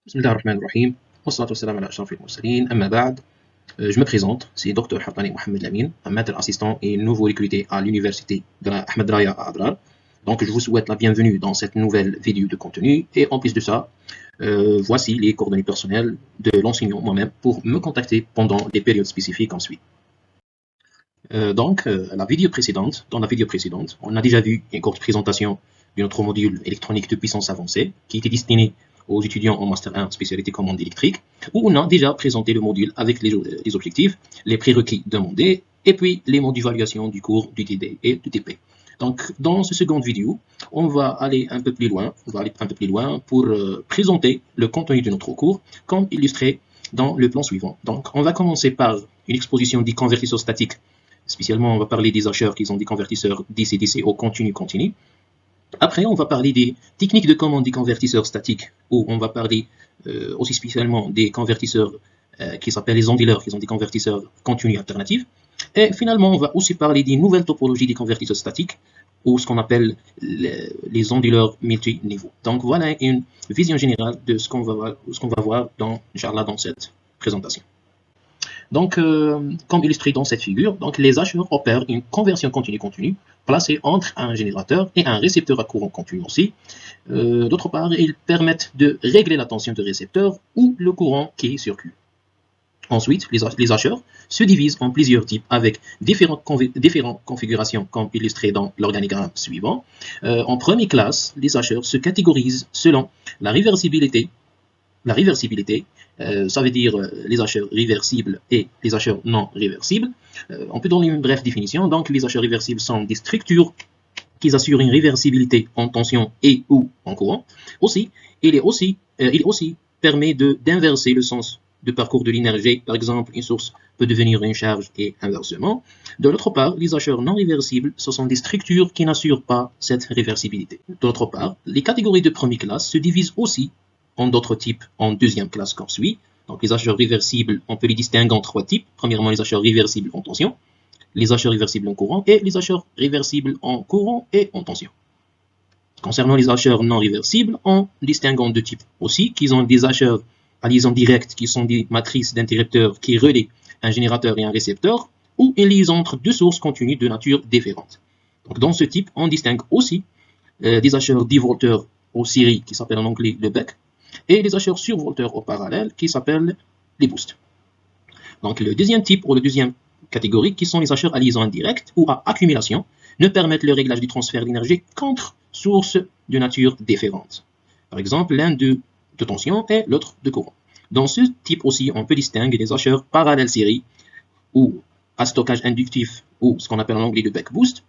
بسم الله الرحمن الرحيم والصلاة والسلام على أشرف المرسلين. أما بعد, je me présente, c'est Dr Hattani Mohamed Lamine, un maître assistant et nouveau recruté à l'université de la Ahmed Raya à Adrar. Donc je vous souhaite la bienvenue dans cette nouvelle vidéo de contenu et en plus de ça, voici les coordonnées personnelles de l'enseignant moi-même pour me contacter pendant des périodes spécifiques en suite. Dans la vidéo précédente, on a déjà vu une courte présentation de notre module électronique de puissance avancée qui était destiné aux étudiants en Master 1 spécialité commande électrique, où on a déjà présenté le module avec les objectifs, les prérequis demandés, et puis les modes d'évaluation du cours du TD et du TP. Donc, dans cette seconde vidéo, on va aller un peu plus loin, pour présenter le contenu de notre cours, comme illustré dans le plan suivant. Donc, on va commencer par une exposition des convertisseurs statiques. Spécialement, on va parler des hacheurs qui ont des convertisseurs DC-DC au continu-continu. Après, on va parler des techniques de commande des convertisseurs statiques, où on va parler aussi spécialement des convertisseurs qui s'appellent les onduleurs, qui sont des convertisseurs continus alternatifs. Et finalement, on va aussi parler des nouvelles topologies des convertisseurs statiques, ou ce qu'on appelle les onduleurs multiniveaux. Donc voilà une vision générale de ce qu'on va voir dans cette présentation. Donc, comme illustré dans cette figure, donc les hacheurs opèrent une conversion continue-continue placée entre un générateur et un récepteur à courant continu aussi. D'autre part, ils permettent de régler la tension de récepteur ou le courant qui circule. Ensuite, les hacheurs se divisent en plusieurs types avec différentes configurations comme illustré dans l'organigramme suivant. En première classe, les hacheurs se catégorisent selon la réversibilité. Ça veut dire les hacheurs réversibles et les hacheurs non réversibles. On peut donner une brève définition. Donc, les hacheurs réversibles sont des structures qui assurent une réversibilité en tension et ou en courant. Il permet d'inverser le sens de parcours de l'énergie. Par exemple, une source peut devenir une charge et inversement. De l'autre part, les hacheurs non réversibles, ce sont des structures qui n'assurent pas cette réversibilité. D'autre part, les catégories de première classe se divisent aussi en d'autres types en deuxième classe comme suit. Donc les hacheurs réversibles, on peut les distinguer en trois types. Premièrement, les hacheurs réversibles en tension, les hacheurs réversibles en courant et les hacheurs réversibles en courant et en tension. Concernant les hacheurs non réversibles, on distingue en deux types aussi, qui ont des hacheurs à liaison directe, qui sont des matrices d'interrupteurs qui relient un générateur et un récepteur, ou une liaison entre deux sources continues de nature différente. Donc dans ce type, on distingue aussi des hacheurs divolteurs aux séries, qui s'appellent en anglais le BEC, et les hacheurs survolteurs au parallèle qui s'appellent les boosts. Donc le deuxième type ou la deuxième catégorie qui sont les hacheurs à liaison indirecte ou à accumulation ne permettent le réglage du transfert d'énergie qu'entre sources de nature différente. Par exemple, l'un de tension et l'autre de courant. Dans ce type aussi, on peut distinguer les hacheurs parallèles série ou à stockage inductif ou ce qu'on appelle en anglais le back boost.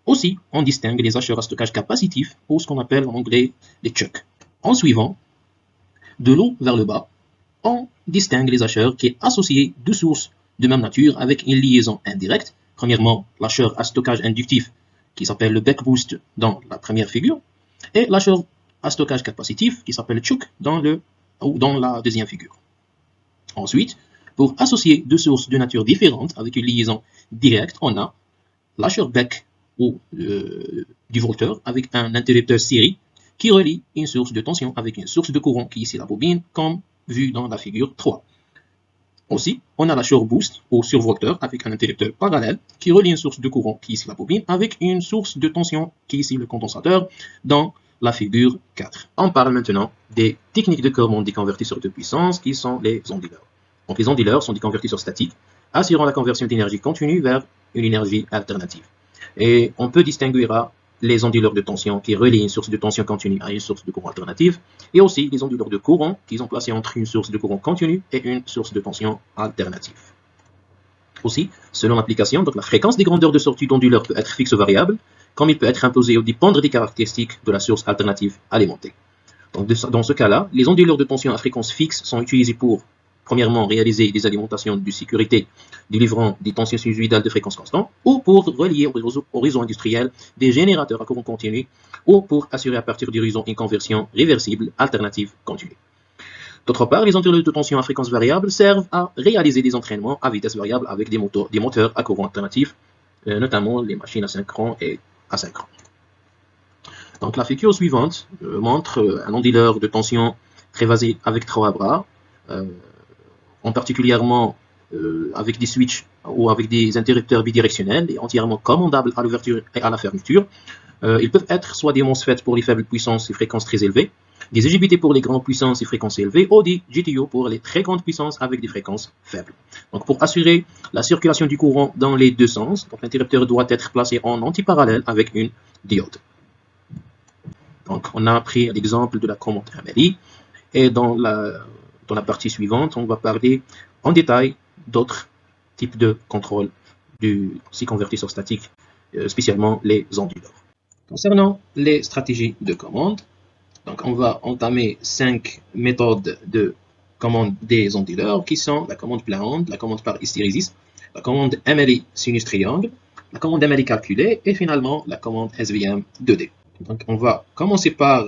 Aussi, on distingue les hacheurs à stockage capacitif ou ce qu'on appelle en anglais les chucks. En suivant, de l'eau vers le bas, on distingue les hacheurs qui sont associés deux sources de même nature avec une liaison indirecte. Premièrement, l'hacheur à stockage inductif qui s'appelle le back boost dans la première figure et l'hacheur à stockage capacitif qui s'appelle chuck dans la deuxième figure. Ensuite, pour associer deux sources de nature différente avec une liaison directe, on a l'hacheur back ou du volteur avec un interrupteur série qui relie une source de tension avec une source de courant qui est ici la bobine, comme vu dans la figure 3. Aussi, on a l'hacheur boost ou survolteur avec un interrupteur parallèle qui relie une source de courant qui est ici la bobine avec une source de tension qui est ici le condensateur dans la figure 4. On parle maintenant des techniques de commande des convertisseurs de puissance qui sont les onduleurs. Donc les onduleurs sont des convertisseurs statiques assurant la conversion d'énergie continue vers une énergie alternative. Et on peut distinguer les onduleurs de tension qui relient une source de tension continue à une source de courant alternative, et aussi les onduleurs de courant qui sont placés entre une source de courant continue et une source de tension alternative. Aussi, selon l'application, donc la fréquence des grandeurs de sortie d'onduleurs peut être fixe ou variable, comme il peut être imposé ou dépendre des caractéristiques de la source alternative alimentée. Donc dans ce cas-là, les onduleurs de tension à fréquence fixe sont utilisés pour premièrement, réaliser des alimentations de sécurité délivrant des tensions sinusoïdales de fréquence constante, ou pour relier au réseau industriel des générateurs à courant continu, ou pour assurer à partir du réseau une conversion réversible alternative continue. D'autre part, les onduleurs de tension à fréquence variable servent à réaliser des entraînements à vitesse variable avec des moteurs à courant alternatif, notamment les machines asynchrone et asynchrone. Donc la figure suivante montre un onduleur de tension Trifasé avec 3 bras, en particulièrement avec des switches ou avec des interrupteurs bidirectionnels et entièrement commandables à l'ouverture et à la fermeture. Ils peuvent être soit des MOSFET pour les faibles puissances et fréquences très élevées, des IGBT pour les grandes puissances et fréquences élevées, ou des GTO pour les très grandes puissances avec des fréquences faibles. Donc pour assurer la circulation du courant dans les deux sens, l'interrupteur doit être placé en antiparallèle avec une diode. Donc on a appris l'exemple de la commande MLI, et dans la partie suivante, on va parler en détail d'autres types de contrôle du convertisseur statique, spécialement les onduleurs. Concernant les stratégies de commande, donc on va entamer 5 méthodes de commande des onduleurs qui sont la commande plein onde, la commande par hystérésis, la commande MLI sinus triangle, la commande MLI calculée et finalement la commande SVM 2D. Donc on va commencer par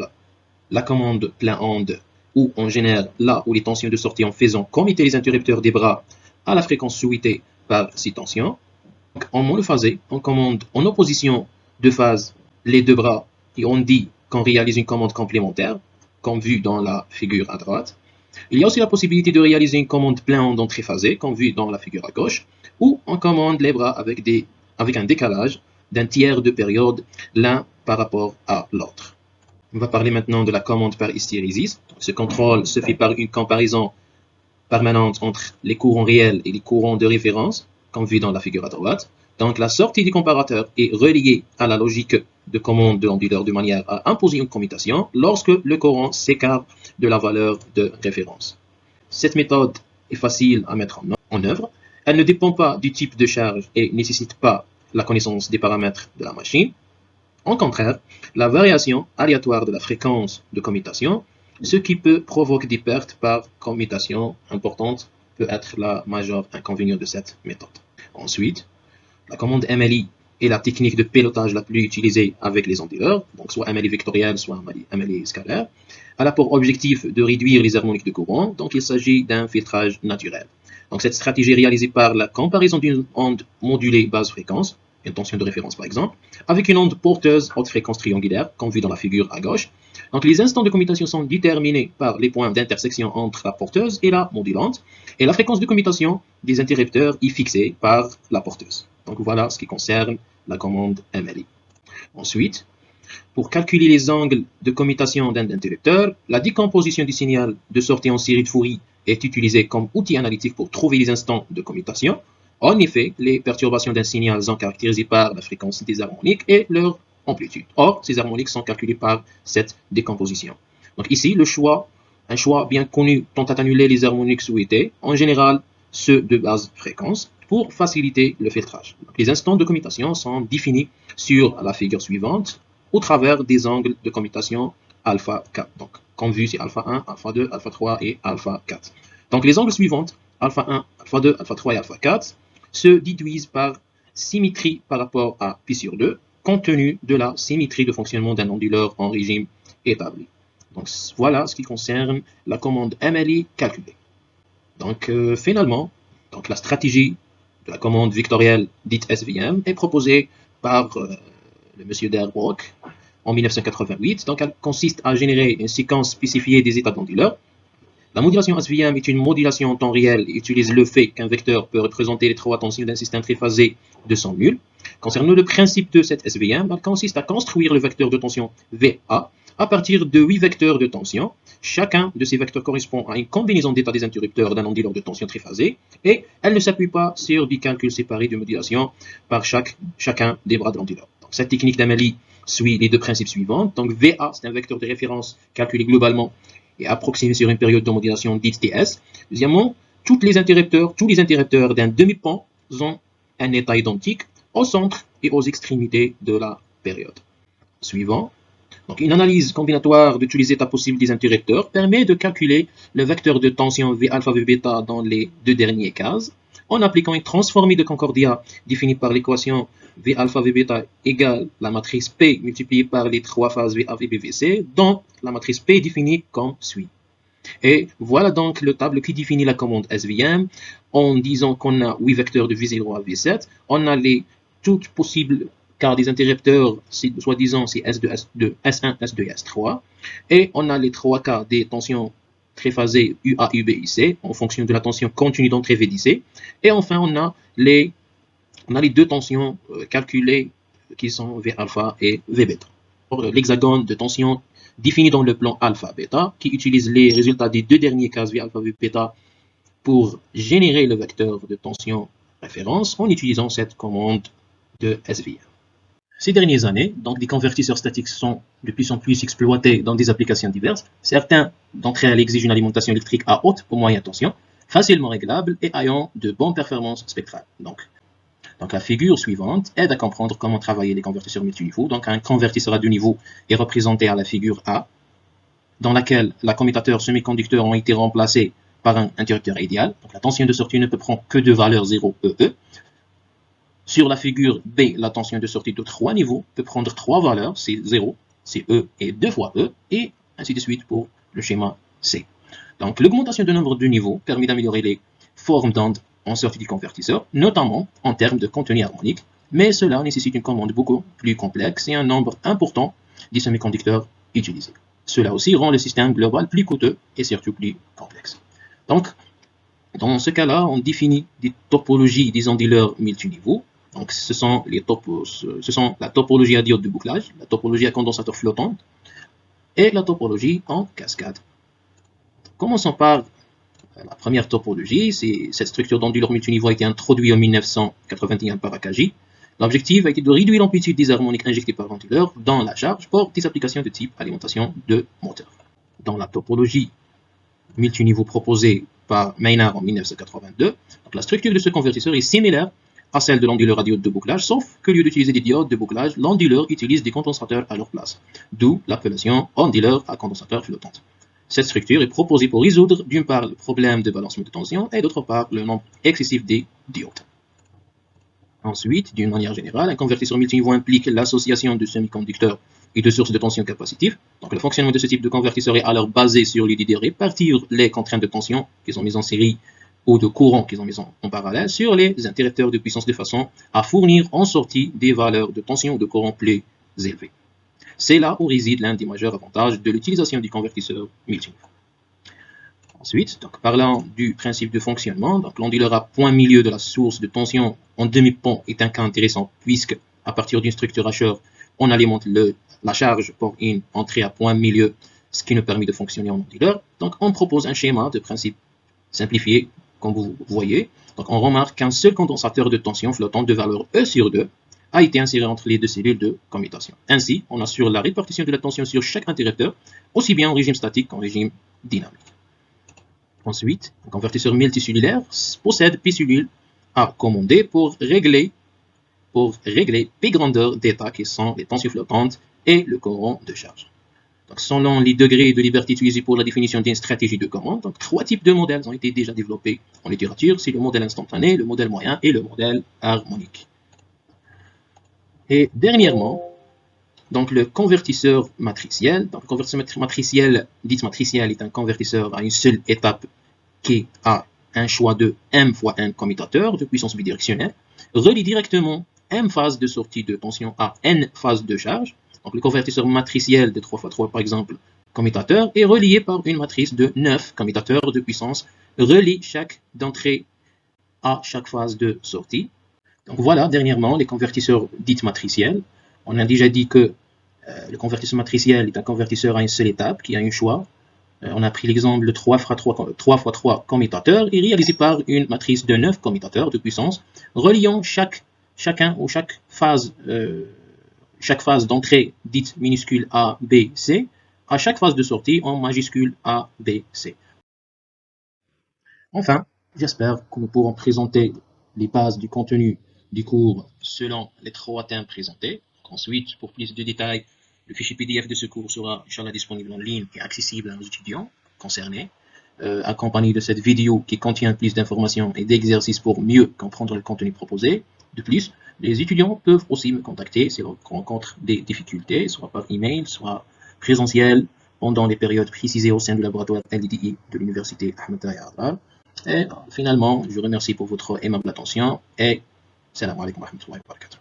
la commande plein onde où on génère là où les tensions de sortie en faisant commiter les interrupteurs des bras à la fréquence souhaitée par ces tensions. Donc, en monophasé, on commande en opposition de phase les deux bras et on dit qu'on réalise une commande complémentaire, comme vu dans la figure à droite. Il y a aussi la possibilité de réaliser une commande plein onde en triphasé, comme vu dans la figure à gauche, où on commande les bras avec un décalage d'un tiers de période l'un par rapport à l'autre. On va parler maintenant de la commande par hystérésis. Ce contrôle se fait par une comparaison permanente entre les courants réels et les courants de référence, comme vu dans la figure à droite. Donc la sortie du comparateur est reliée à la logique de commande de l'onduleur de manière à imposer une commutation lorsque le courant s'écarte de la valeur de référence. Cette méthode est facile à mettre en œuvre. Elle ne dépend pas du type de charge et ne nécessite pas la connaissance des paramètres de la machine. Au contraire, la variation aléatoire de la fréquence de commutation, ce qui peut provoquer des pertes par commutation importantes, peut être la majeure inconvénient de cette méthode. Ensuite, la commande MLI est la technique de pilotage la plus utilisée avec les onduleurs, donc soit MLI vectoriel, soit MLI scalaire. Elle a pour objectif de réduire les harmoniques de courant, donc il s'agit d'un filtrage naturel. Donc cette stratégie est réalisée par la comparaison d'une onde modulée basse fréquence, une tension de référence par exemple, avec une onde porteuse haute fréquence triangulaire, comme vu dans la figure à gauche. Donc les instants de commutation sont déterminés par les points d'intersection entre la porteuse et la modulante, et la fréquence de commutation des interrupteurs est fixée par la porteuse. Donc voilà ce qui concerne la commande MLI. Ensuite, pour calculer les angles de commutation d'un interrupteur, la décomposition du signal de sortie en série de Fourier est utilisée comme outil analytique pour trouver les instants de commutation. En effet, les perturbations d'un signal sont caractérisées par la fréquence des harmoniques et leur amplitude. Or, ces harmoniques sont calculées par cette décomposition. Donc ici, un choix bien connu tend à annuler les harmoniques souhaitées, en général ceux de basse fréquence, pour faciliter le filtrage. Donc, les instants de commutation sont définis sur la figure suivante au travers des angles de commutation alpha 4. Donc, comme vu, c'est alpha 1, alpha 2, alpha 3 et alpha 4. Donc, les angles suivants, alpha 1, alpha 2, alpha 3 et alpha 4, se déduisent par symétrie par rapport à π sur 2, compte tenu de la symétrie de fonctionnement d'un onduleur en régime établi. Donc, voilà ce qui concerne la commande MLI calculée. Donc, finalement, la stratégie de la commande vectorielle dite SVM est proposée par le monsieur d'Herbrock en 1988. Donc, elle consiste à générer une séquence spécifiée des états d'onduleur. La modulation SVM est une modulation en temps réel et utilise le fait qu'un vecteur peut représenter les trois tensions d'un système triphasé de son nul. Concernant le principe de cette SVM, elle consiste à construire le vecteur de tension VA à partir de 8 vecteurs de tension. Chacun de ces vecteurs correspond à une combinaison d'états des interrupteurs d'un onduleur de tension triphasé et elle ne s'appuie pas sur des calculs séparés de modulation par chacun des bras de l'onduleur. Cette technique d'Amélie suit les deux principes suivants. Donc VA, c'est un vecteur de référence calculé globalement et approximé sur une période de modulation dite TS. Deuxièmement, tous les interrupteurs d'un demi-pan ont un état identique au centre et aux extrémités de la période. Suivant. Donc, une analyse combinatoire de tous les états possibles des interrupteurs permet de calculer le vecteur de tension V alpha V bêta dans les deux derniers cases en appliquant une transformée de Concordia définie par l'équation V alpha V bêta égale la matrice P multipliée par les trois phases VA, VB, VC, dont la matrice P est définie comme suit. Et voilà donc le tableau qui définit la commande SVM en disant qu'on a 8 vecteurs de V0 à V7, on a les toutes possibles car des interrupteurs, soi-disant, c'est S2, S2, S1, S2 et S3. Et on a les trois cas des tensions triphasé UA-UBIC en fonction de la tension continue d'entrée VDC. Et enfin, on a les deux tensions calculées qui sont V alpha et V bêta. L'hexagone de tension défini dans le plan alpha-bêta qui utilise les résultats des deux derniers cas V alpha V bêta pour générer le vecteur de tension référence en utilisant cette commande de SVR. Ces dernières années, donc, des convertisseurs statiques sont de plus en plus exploités dans des applications diverses. Certains d'entre elles exigent une alimentation électrique à haute ou moyenne tension, facilement réglable et ayant de bonnes performances spectrales. Donc la figure suivante aide à comprendre comment travailler les convertisseurs multiniveaux. Donc un convertisseur à deux niveaux est représenté à la figure A, dans laquelle les commutateurs semi-conducteurs ont été remplacés par un interrupteur idéal. Donc la tension de sortie ne peut prendre que deux valeurs 0 EE. Sur la figure B, la tension de sortie de 3 niveaux peut prendre 3 valeurs, c'est 0, c'est E et 2 fois E, et ainsi de suite pour le schéma C. Donc l'augmentation du nombre de niveaux permet d'améliorer les formes d'ondes en sortie du convertisseur, notamment en termes de contenu harmonique, mais cela nécessite une commande beaucoup plus complexe et un nombre important de semi-conducteurs utilisés. Cela aussi rend le système global plus coûteux et surtout plus complexe. Donc, dans ce cas-là, on définit des topologies des onduleurs multiniveaux. Donc, ce sont la topologie à diode de bouclage, la topologie à condensateur flottant et la topologie en cascade. Commençons par la première topologie. Cette structure d'onduleur multiniveau a été introduite en 1981 par Akagi. L'objectif a été de réduire l'amplitude des harmoniques injectées par l'onduleur dans la charge pour des applications de type alimentation de moteur. Dans la topologie multiniveau proposée par Maynard en 1982, donc la structure de ce convertisseur est similaire à celle de l'onduleur à diode de bouclage, sauf que au lieu d'utiliser des diodes de bouclage, l'onduleur utilise des condensateurs à leur place, d'où l'appellation onduleur à condensateur flottante. Cette structure est proposée pour résoudre d'une part le problème de balancement de tension et d'autre part le nombre excessif des diodes. Ensuite, d'une manière générale, un convertisseur multiniveau implique l'association de semi-conducteurs et de sources de tension capacitives. Donc le fonctionnement de ce type de convertisseur est alors basé sur l'idée de répartir les contraintes de tension qu'ils ont mises en série ou de courant qu'ils ont mis en parallèle sur les interrupteurs de puissance de façon à fournir en sortie des valeurs de tension ou de courant plus élevées. C'est là où réside l'un des majeurs avantages de l'utilisation du convertisseur multiniveau. Ensuite, parlant du principe de fonctionnement, l'onduleur à point milieu de la source de tension en demi-pont est un cas intéressant puisque à partir d'une structure H, on alimente la charge pour une entrée à point milieu, ce qui nous permet de fonctionner en onduleur. Donc on propose un schéma de principe simplifié, comme vous voyez. Donc on remarque qu'un seul condensateur de tension flottant de valeur E sur 2 a été inséré entre les deux cellules de commutation. Ainsi, on assure la répartition de la tension sur chaque interrupteur, aussi bien en régime statique qu'en régime dynamique. Ensuite, un convertisseur multicellulaire possède P cellules à commander pour régler P grandeur d'état qui sont les tensions flottantes et le courant de charge. Donc, selon les degrés de liberté utilisés pour la définition d'une stratégie de commande, trois types de modèles ont été déjà développés en littérature, c'est le modèle instantané, le modèle moyen et le modèle harmonique. Et dernièrement, le convertisseur matriciel. Le convertisseur matriciel, dit matriciel, est un convertisseur à une seule étape qui a un choix de M fois N commutateurs de puissance bidirectionnelle, relie directement M phase de sortie de tension à N phase de charge. Donc le convertisseur matriciel de 3x3 par exemple commutateur est relié par une matrice de 9 commutateurs de puissance, relie chaque d'entrée à chaque phase de sortie. Donc voilà, dernièrement, les convertisseurs dits matriciels. On a déjà dit que le convertisseur matriciel est un convertisseur à une seule étape qui a un choix. On a pris l'exemple de 3x3 commutateurs et réalisé par une matrice de 9 commutateurs de puissance, reliant chaque phase d'entrée dite minuscule A, B, C à chaque phase de sortie en majuscule A, B, C. Enfin, j'espère que nous pourrons présenter les bases du contenu du cours selon les trois thèmes présentés. Ensuite, pour plus de détails, le fichier PDF de ce cours sera Inch'Allah disponible en ligne et accessible aux étudiants concernés, accompagné de cette vidéo qui contient plus d'informations et d'exercices pour mieux comprendre le contenu proposé. De plus, les étudiants peuvent aussi me contacter s'ils rencontrent des difficultés, soit par email, soit présentiel, pendant les périodes précisées au sein du laboratoire LDDI de l'université Ahmed Taher. Et finalement, je vous remercie pour votre aimable attention et salam alaikum wa rahmatullahi wa barakatuh.